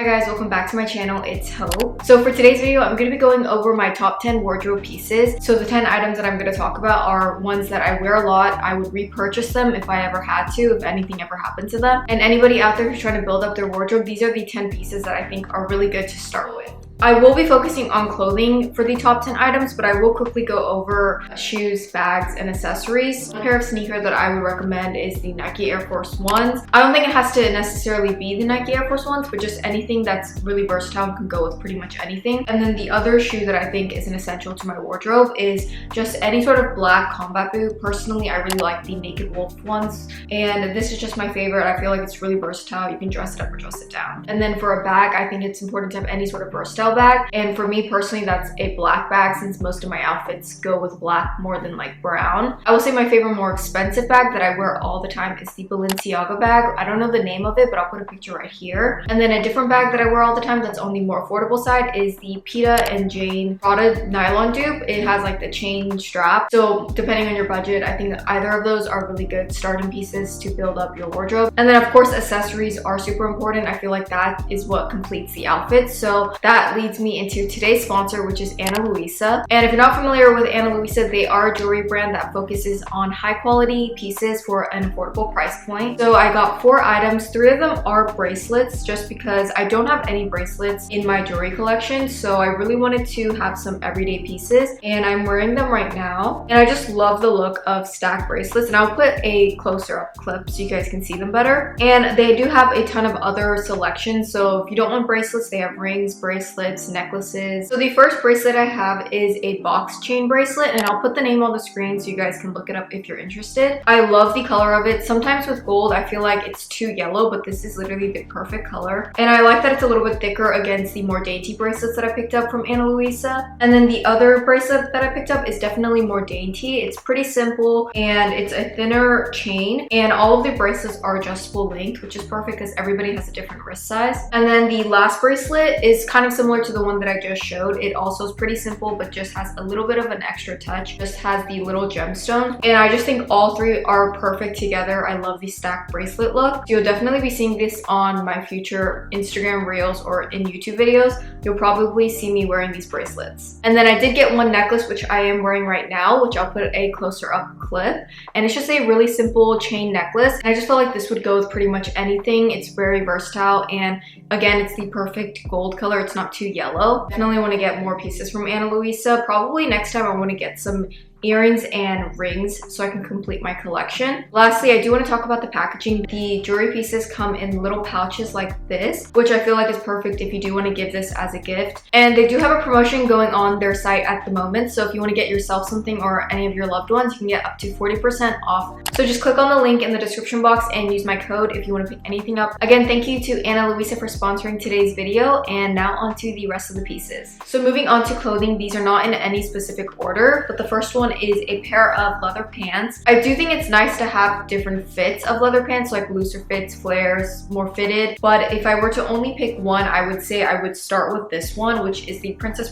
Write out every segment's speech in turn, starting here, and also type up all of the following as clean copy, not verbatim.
guys, welcome back to my channel. It's Hope. So for today's video, I'm going to be going over my top 10 wardrobe pieces. So the 10 items that I'm going to talk about are ones that I wear a lot. I would repurchase them if I ever had to, if anything ever happened to them. And anybody out there who's trying to build up their wardrobe, these are the 10 pieces that I think are really good to start with. I will be focusing on clothing for the top 10 items, but I will quickly go over shoes, bags, and accessories. A pair of sneaker that I would recommend is the Nike Air Force Ones. I don't think it has to necessarily be the Nike Air Force Ones, but just anything that's really versatile and can go with pretty much anything. And then the other shoe that I think is an essential to my wardrobe is just any sort of black combat boot. Personally, I really like the Naked Wolf ones, and this is just my favorite. I feel like it's really versatile. You can dress it up or dress it down. And then for a bag, I think it's important to have any sort of versatile bag, and for me personally, that's a black bag, since most of my outfits go with black more than like brown. I will say my favorite more expensive bag that I wear all the time is the Balenciaga bag. I don't know the name of it, but I'll put a picture right here. And then a different bag that I wear all the time that's on the more affordable side is the Peta and Jane Prada nylon dupe. It has like the chain strap, so depending on your budget, I think either of those are really good starting pieces to build up your wardrobe. And then of course, accessories are super important. I feel like that is what completes the outfit. So that leads me into today's sponsor, which is Ana Luisa. And if you're not familiar with Ana Luisa, they are a jewelry brand that focuses on high quality pieces for an affordable price point. So I got 4 items. 3 of them are bracelets, just because I don't have any bracelets in my jewelry collection, so I really wanted to have some everyday pieces, and I'm wearing them right now. And I just love the look of stacked bracelets, and I'll put a closer up clip so you guys can see them better. And they do have a ton of other selections, so if you don't want bracelets, they have rings, bracelets, necklaces. So the first bracelet I have is a box chain bracelet, and I'll put the name on the screen so you guys can look it up if you're interested. I love the color of it. Sometimes with gold, I feel like it's too yellow, but this is literally the perfect color. And I like that it's a little bit thicker against the more dainty bracelets that I picked up from Ana Luisa. And then the other bracelet that I picked up is definitely more dainty. It's pretty simple, and it's a thinner chain, and all of the bracelets are adjustable length, which is perfect because everybody has a different wrist size. And then the last bracelet is kind of similar to the one that I just showed. It also is pretty simple, but just has a little bit of an extra touch. Just has the little gemstone, and I just think all 3 are perfect together. I love the stacked bracelet look. You'll definitely be seeing this on my future Instagram reels or in YouTube videos. You'll probably see me wearing these bracelets. And then I did get one necklace, which I am wearing right now, which I'll put a closer up clip. And it's just a really simple chain necklace, and I just felt like this would go with pretty much anything. It's very versatile, and again, it's the perfect gold color. It's not too yellow. Definitely want to get more pieces from Ana Luisa. Probably next time I want to get some earrings and rings so I can complete my collection. Lastly, I do want to talk about the packaging. The jewelry pieces come in little pouches like this, which I feel like is perfect if you do want to give this as a gift. And they do have a promotion going on their site at the moment, so if you want to get yourself something or any of your loved ones, you can get up to 40% off. So just click on the link in the description box and use my code if you want to pick anything up. Again, thank you to Ana Luisa for sponsoring today's video, and now on to the rest of the pieces. So moving on to clothing, these are not in any specific order, but the first one is a pair of leather pants. I do think it's nice to have different fits of leather pants, like looser fits, flares, more fitted. But if I were to only pick one, I would say I would start with this one, which is the Princess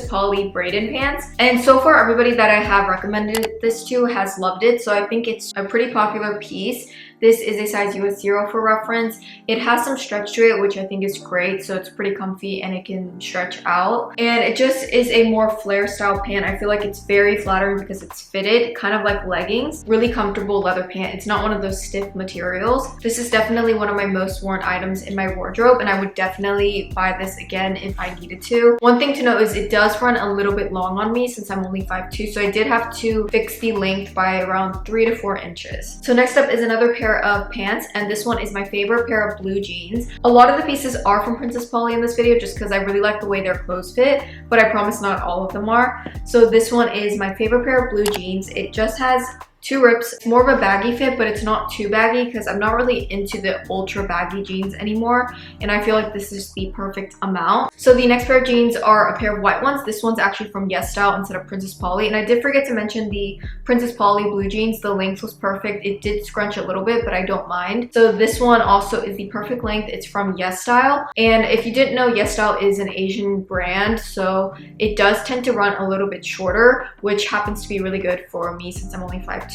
Polly braided pants. And so far, everybody that I have recommended this to has loved it, so I think it's a pretty popular piece. This is a size US 0 for reference. It has some stretch to it, which I think is great, so it's pretty comfy and it can stretch out. And it just is a more flare style pant. I feel like it's very flattering because it's fitted, kind of like leggings. Really comfortable leather pant. It's not one of those stiff materials. This is definitely one of my most worn items in my wardrobe, and I would definitely buy this again if I needed to. One thing to note is it does run a little bit long on me since I'm only 5'2", so I did have to fix the length by around 3 to 4 inches. So next up is another pair of pants, and this one is my favorite pair of blue jeans. A lot of the pieces are from Princess Polly in this video just because I really like the way their clothes fit, but I promise not all of them are. So this one is my favorite pair of blue jeans. It just has 2 rips. It's more of a baggy fit, but it's not too baggy because I'm not really into the ultra baggy jeans anymore, and I feel like this is the perfect amount. So the next pair of jeans are a pair of white ones. This one's actually from Yes Style instead of Princess Polly, and I did forget to mention the Princess Polly blue jeans. The length was perfect. It did scrunch a little bit, but I don't mind. So this one also is the perfect length. It's from Yes Style, and if you didn't know, Yes Style is an Asian brand, so it does tend to run a little bit shorter, which happens to be really good for me since I'm only 5'2".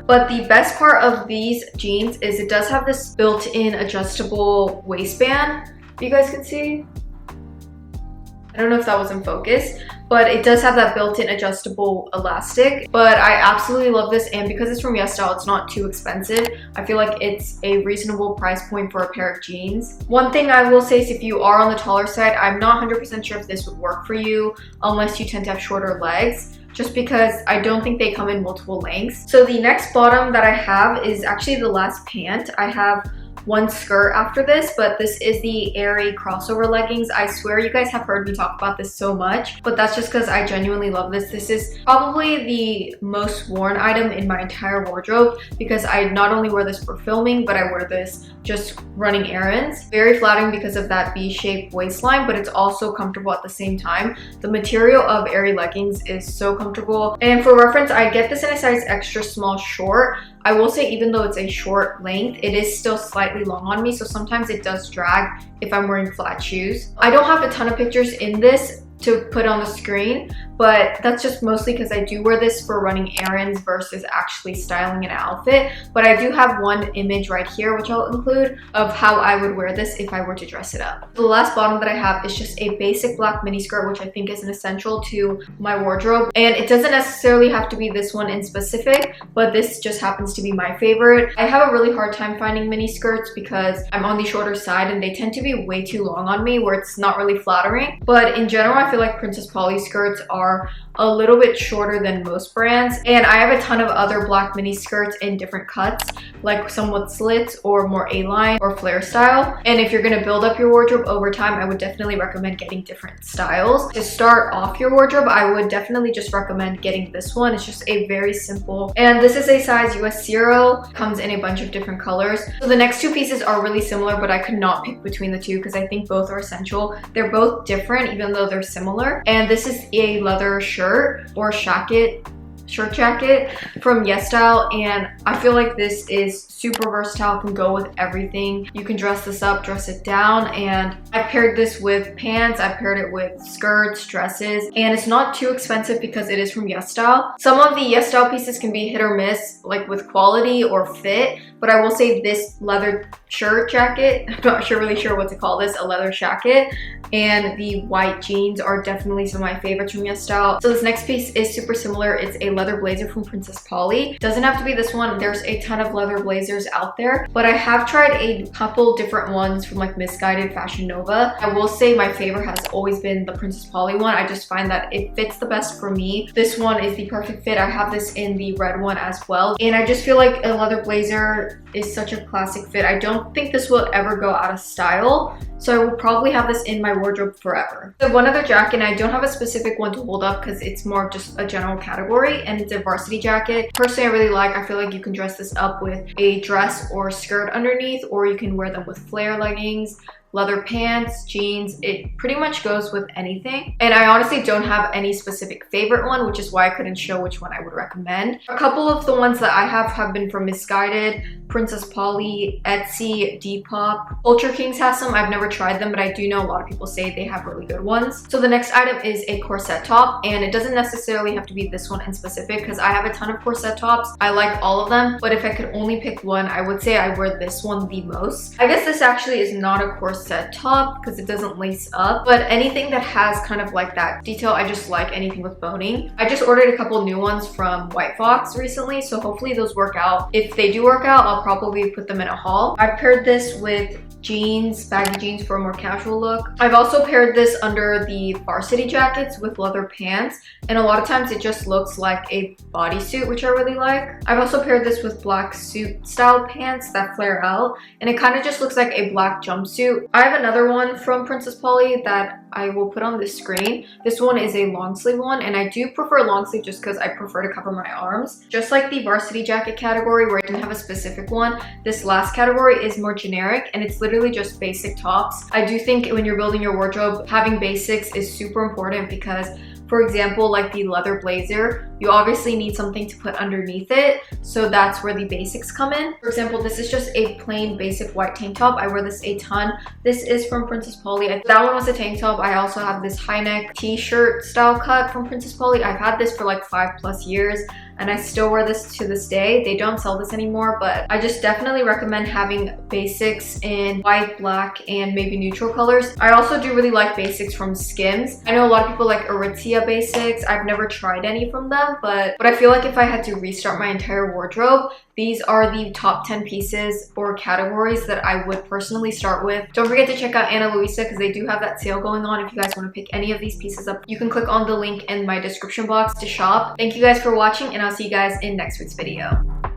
But the best part of these jeans is it does have this built-in adjustable waistband. You guys can see. I don't know if that was in focus, but it does have that built-in adjustable elastic. But I absolutely love this, and because it's from YesStyle, it's not too expensive. I feel like it's a reasonable price point for a pair of jeans. One thing I will say is if you are on the taller side, I'm not 100% sure if this would work for you unless you tend to have shorter legs, just because I don't think they come in multiple lengths. So the next bottom that I have is actually the last pant. I have one skirt after this, but this is the Airy crossover leggings. I swear you guys have heard me talk about this so much, but that's just because I genuinely love this. This is probably the most worn item in my entire wardrobe because I not only wear this for filming, but I wear this just running errands. Very flattering because of that V-shaped waistline, but it's also comfortable at the same time. The material of Airy leggings is so comfortable. And for reference, I get this in a size extra small short. I will say even though it's a short length, it is still slightly long on me, so sometimes it does drag if I'm wearing flat shoes. I don't have a ton of pictures in this to put on the screen, but that's just mostly because I do wear this for running errands versus actually styling an outfit. But I do have one image right here, which I'll include, of how I would wear this if I were to dress it up. The last bottom that I have is just a basic black mini skirt, which I think is an essential to my wardrobe. And it doesn't necessarily have to be this one in specific, but this just happens to be my favorite. I have a really hard time finding mini skirts because I'm on the shorter side and they tend to be way too long on me where it's not really flattering. But in general, I feel like Princess Polly skirts are a little bit shorter than most brands, and I have a ton of other black mini skirts in different cuts, like some with slits or more A-line or flare style. And if you're gonna build up your wardrobe over time, I would definitely recommend getting different styles. To start off your wardrobe, I would definitely just recommend getting this one. It's just a very simple, and this is a size US 0, comes in a bunch of different colors. So the next two pieces are really similar, but I could not pick between the two because I think both are essential. They're both different even though they're similar. And this is a leather shirt or shirt jacket from YesStyle, and I feel like this is super versatile, can go with everything. You can dress this up, dress it down, and I paired this with pants, I paired it with skirts, dresses, and it's not too expensive because it is from YesStyle. Some of the YesStyle pieces can be hit or miss, like with quality or fit, but I will say this leather shirt jacket, I'm not really sure what to call this, a leather jacket, and the white jeans are definitely some of my favorites from YesStyle. So this next piece is super similar. It's a leather blazer from Princess Polly. Doesn't have to be this one. There's a ton of leather blazers out there, but I have tried a couple different ones from like Misguided, Fashion Nova. I will say my favorite has always been the Princess Polly one. I just find that it fits the best for me. This one is the perfect fit. I have this in the red one as well, and I just feel like a leather blazer is such a classic fit. I don't think this will ever go out of style, so I will probably have this in my wardrobe forever. So one other jacket, and I don't have a specific one to hold up because it's more just a general category, and it's a varsity jacket. Personally, I really like. I feel like you can dress this up with a dress or skirt underneath, or you can wear them with flare leggings, leather pants, jeans. It pretty much goes with anything. And I honestly don't have any specific favorite one, which is why I couldn't show which one I would recommend. A couple of the ones that I have been from Misguided, Princess Polly, Etsy, Depop. Ultra Kings has some. I've never tried them, but I do know a lot of people say they have really good ones. So the next item is a corset top, and it doesn't necessarily have to be this one in specific because I have a ton of corset tops. I like all of them, but if I could only pick one, I would say I wear this one the most. I guess this actually is not a corset top because it doesn't lace up, but anything that has kind of like that detail, I just like anything with boning. I just ordered a couple new ones from White Fox recently, so hopefully those work out. If they do work out, I'll probably put them in a haul. I paired this with jeans, baggy jeans for a more casual look. I've also paired this under the varsity jackets with leather pants, and a lot of times it just looks like a bodysuit, which I really like. I've also paired this with black suit style pants that flare out, and it kind of just looks like a black jumpsuit. I have another one from Princess Polly that I will put on this screen. This one is a long sleeve one, and I do prefer long sleeve just because I prefer to cover my arms. Just like the varsity jacket category where I didn't have a specific one, this last category is more generic, and it's literally just basic tops. I do think when you're building your wardrobe, having basics is super important because, for example, like the leather blazer, you obviously need something to put underneath it, so that's where the basics come in. For example, this is just a plain basic white tank top. I wear this a ton. This is from Princess Polly. That one was a tank top. I also have this high neck t-shirt style cut from Princess Polly. I've had this for like 5+ years. and I still wear this to this day. They don't sell this anymore, but I just definitely recommend having basics in white, black, and maybe neutral colors. I also do really like basics from Skims. I know a lot of people like Aritzia basics. I've never tried any from them, but I feel like if I had to restart my entire wardrobe, these are the top 10 pieces or categories that I would personally start with. Don't forget to check out Ana Luisa because they do have that sale going on. If you guys want to pick any of these pieces up, you can click on the link in my description box to shop. Thank you guys for watching, and I'll see you guys in next week's video.